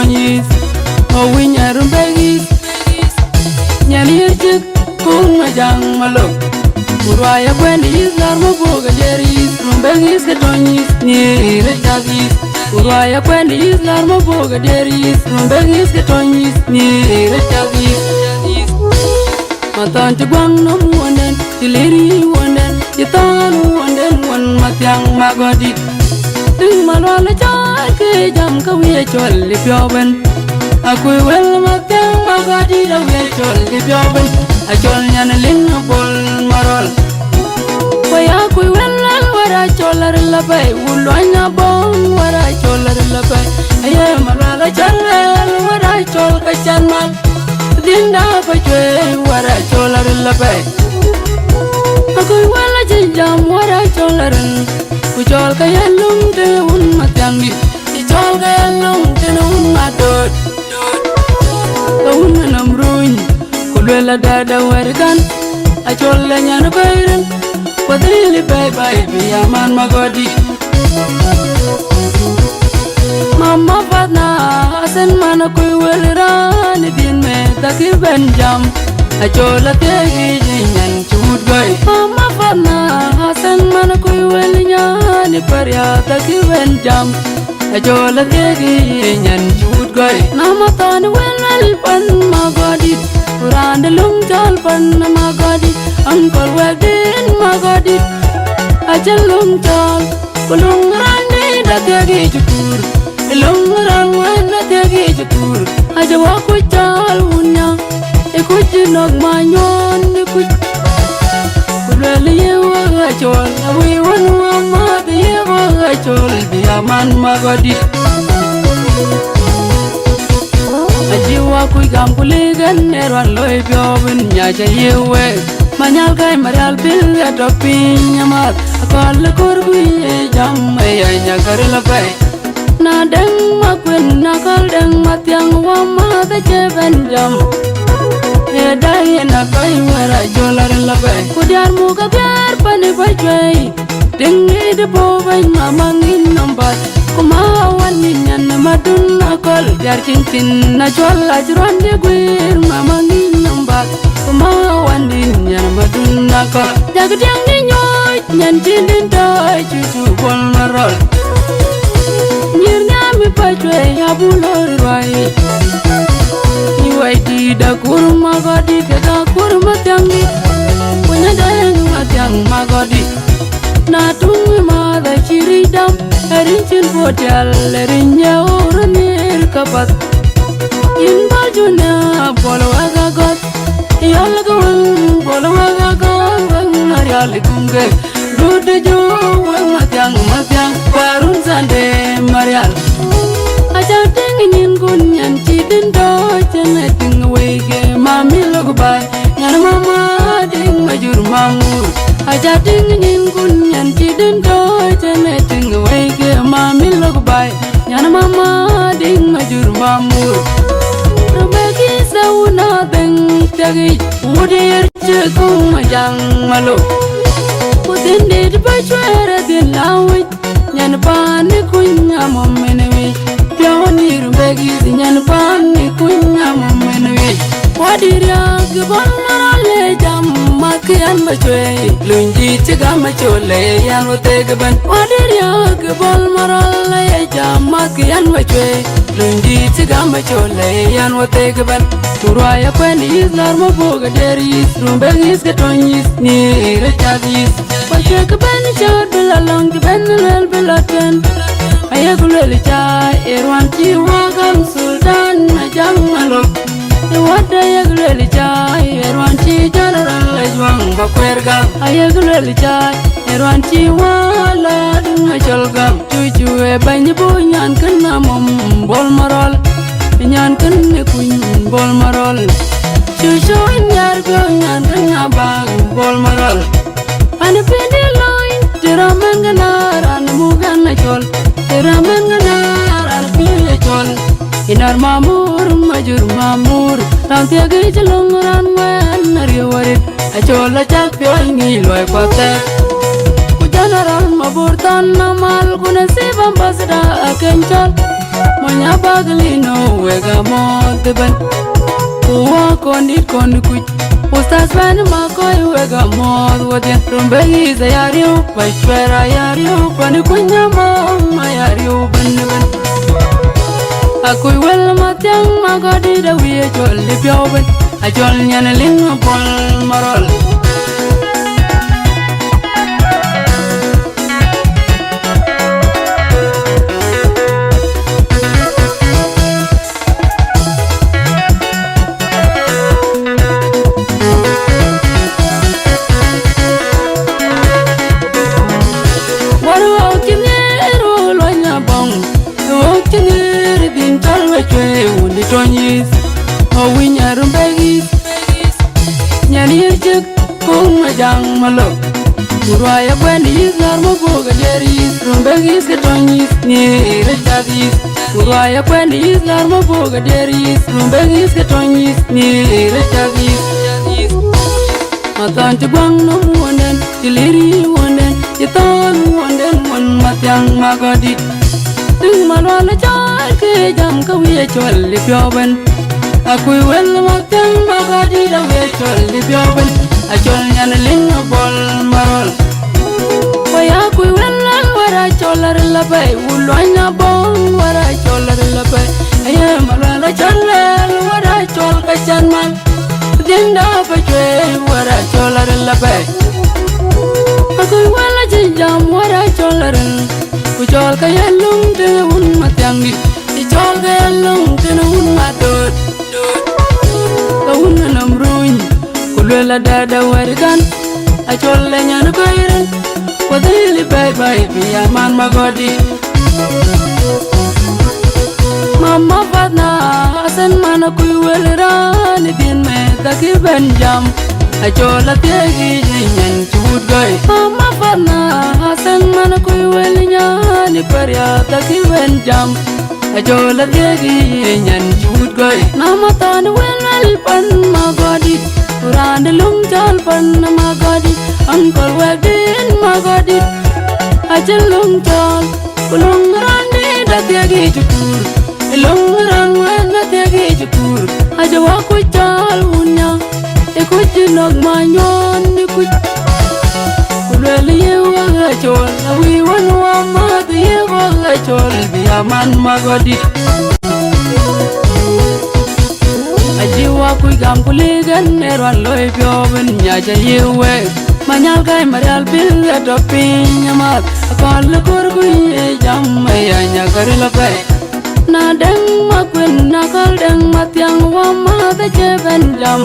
tonyis o winya rumbegis nyani yirjik kunga jang malok urwaya kwendi islar maboga jeris rumbegis ke tonyis ni rechagis urwaya kwendi islar maboga jeris rumbegis ke tonyis ni rechagis matan tiguang nom wanden tileri wanden yitan wanden wan matyang magodi ting malwala chai ke jam ka wiye chol li pyoben akui wel matyang magodi da wiye chol li pyoben achol nyan ling bol marol waya kui wel wara cholar la bay ulonya bon wara cholar la bay aye malwala chal wara chol ka chanmal dinda pa chwe wara cholar la bay akui wala jam wara cholar ku chol ka yalung te un matyang di ti chol ka yalung te un matot ka un namruñ ku lela dada wargan a chol la nyan bayren wadili bay bay bi aman magodi mama fatna asen mana kuy welran din me taki benjam a chol la te gi nyan chut goy mama fatna asen mana kuy welnya ni parya taki benjam a chol la te gi nyan chut goy namatan wel pan magodi urand lung chol pan magodi angkol wedin magodi ajal lung chol kulung rande da te chukur lung ran wan da te chukur ajawa ku chol unya e ku jinog manyon e ku kulele yewa chol awi wan ma de yewa chol bi aman magodi ajiwa ku gam kuligan neran loy biobin nya yewe manyal kai marial bil adopin nyamat akol kurbi jam ya nyagar labai na deng makwen na kal deng matyang wa ma ta jeben jam e dai na kai wara jolar labai kudiar mu ka biar pani bajai deng de bo ban mamangin nambat kuma wanin nyan madun akol jar cincin na jol ajron de guir mamangin nambat kuma wanin nyan madun akol jagdang ni nyoy nyan cindin dai cucu bol marol nyir nyami pajwe abulor wai ni wai di da kurma gadi ke da kurma tangi punya dayang matyang magodi na tungi ma da ciridam erincin bodal erinya uranir kapat in bajuna bolo agagot yalgawang bolo agagot wang marial kunge dude jo wang matyang barun sande marial aja tingin kunyan cidin do jene ting wege mami logbai nyan mama ding majur mamur aja tingin kunyan cidin do jene ting wege mami logbai nyan mama ding majur mamur bagi sauna deng tagi udir cegung majang malu putin di bajwara din lawit nyan pani kunya momenwe pionir bagi nyan pani kunya momenwe wadiria gbon marale jam makian bajwe lunji cegam chole yan wote gban wadiria gbon marale jam makian bajwe lunji cegam chole yan wote gban turaya kwendi islar maboga deris rumbegis ke tonyis ni rechagis Pajak ben chod belalong ben lel belaten ayagulel cha erwan chi wagam sultan majang malok wada ayagulel cha erwan chi jalaral ajwang bakwerga ayagulel cha erwan chi wala dung acholgam cucu e bany bunyan kena mom bol marol nyan kene kun bol marol cucu nyar bunyan kena bang bol marol ane pindi loy tiraman ganar ane mugan na chol tiraman ganar ane pindi chol inar mamur majur mamur rantia gay chalong ran wen nariwarit achol la chak pyoy ni loy kote kujanaran mabur tan namal kuna sibam basda akenchol Monya baglino wega modben Uwa kondit kuch Ustaz ben makoy wega mod wadya Rumbegi zayariu Bachwera yariu Pani kunya mama yariu ben Akuy wel matyang magadi da wiye chol li pyoben Achol nyana linga pol marol Tonyis, oh we nyarum begis, nyani erjek kung majang malok. Muraya bandis narmo boga jeris, rumbegis ke tonyis ni rechadis. Muraya bandis narmo boga jeris, rumbegis ke tonyis ni rechadis. Matan cebang no muanden, ciliri muanden, citon muanden mun matyang magadit. Ting manwala chal ke jam ka wiye chol li pyoben Akuy wel maktang magadi da wiye chol li pyoben Achol nyan ling bol marol Waya akuy wel wara cholar labay Ulwanya bong wara cholar labay Aye malwala chalal wara chol kachan mal Dinda pa chwe wara cholar labay Akuy wel jam wara cholar Kuchol kaya lung tena un matyang dit Ichol kaya lung tena un madot Kaun nanam ruin Kulwela dada warigan Achol lenya na kairan Wadili bay bay Biyaman magodi Mama fatna Asan mana kuy welirani Din me taki benjam Achol atiagi jinyan chubut goy Mama fatna Asan mana kuy welinya Ni perya taki benjam Ajola tiagi nyan chut goy Nama tan wel pan magadit Urande lung jal pan magadit Angkol wegin magadit Ajal lung jal Kulung rande da tiagi chukur Ilung ran wena tiagi chukur Ajawa ku jal unya Ikuj jinog manyon ikuj Kulweli yewa gachol Awi wan wamad yewa gachol Biyaman magadit Ajiwa kuy gam kuligan Erwan loy pyoben Nyaja yewe Manyal kay marial bil Eto pinyamat Akol kur kuy jam Maya nyakari lapay Na deng makwin Nakal deng matyang Wamad jeben jam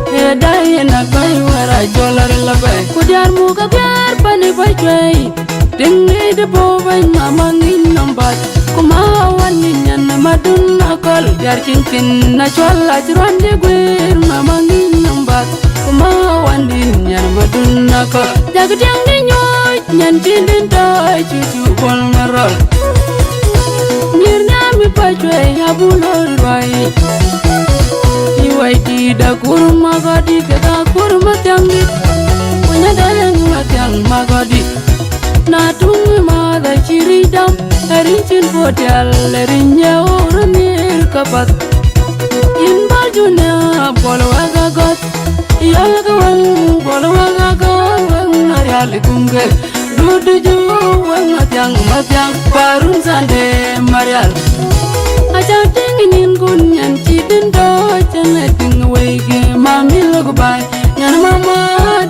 Edai enak bay wara cholar labay Kujar muka biar pani bajway Dengi depo bay mamangin nambat Kumawan ninyan madun akal Biar cincin na chol ajruan de gwir mamangin nambat Kumawan ninyan madun akal Jagat yang dinyoy nyan cindin toy cucu bol ngerol Nirnya mi bajway abulor bay Iwai tidak kurma gadi kita kurma tiangit Punya dalang matyang magadi Natung mada ciri dam Erincin podel erinya uranir kapat In bajunya bolo agagot Iya kawang bolo agagot Wang nariali kungge Dudu ju wang matyang Parun sande marial Aja tinginin kunyan cidin do Jana ting wege mami logo bay Nyana mama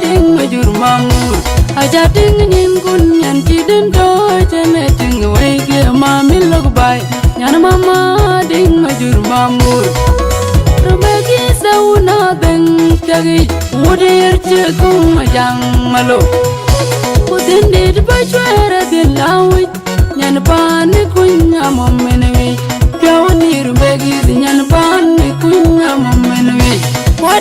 ding majur mamur Aja tinginin kunyan cidin do Jana ting wege mami logo bay Nyana mama ding majur mamur Rubegi sauna deng kagi Udir cekung majang malo Udin di bachwara di lawit Nyana pani kunya momenewi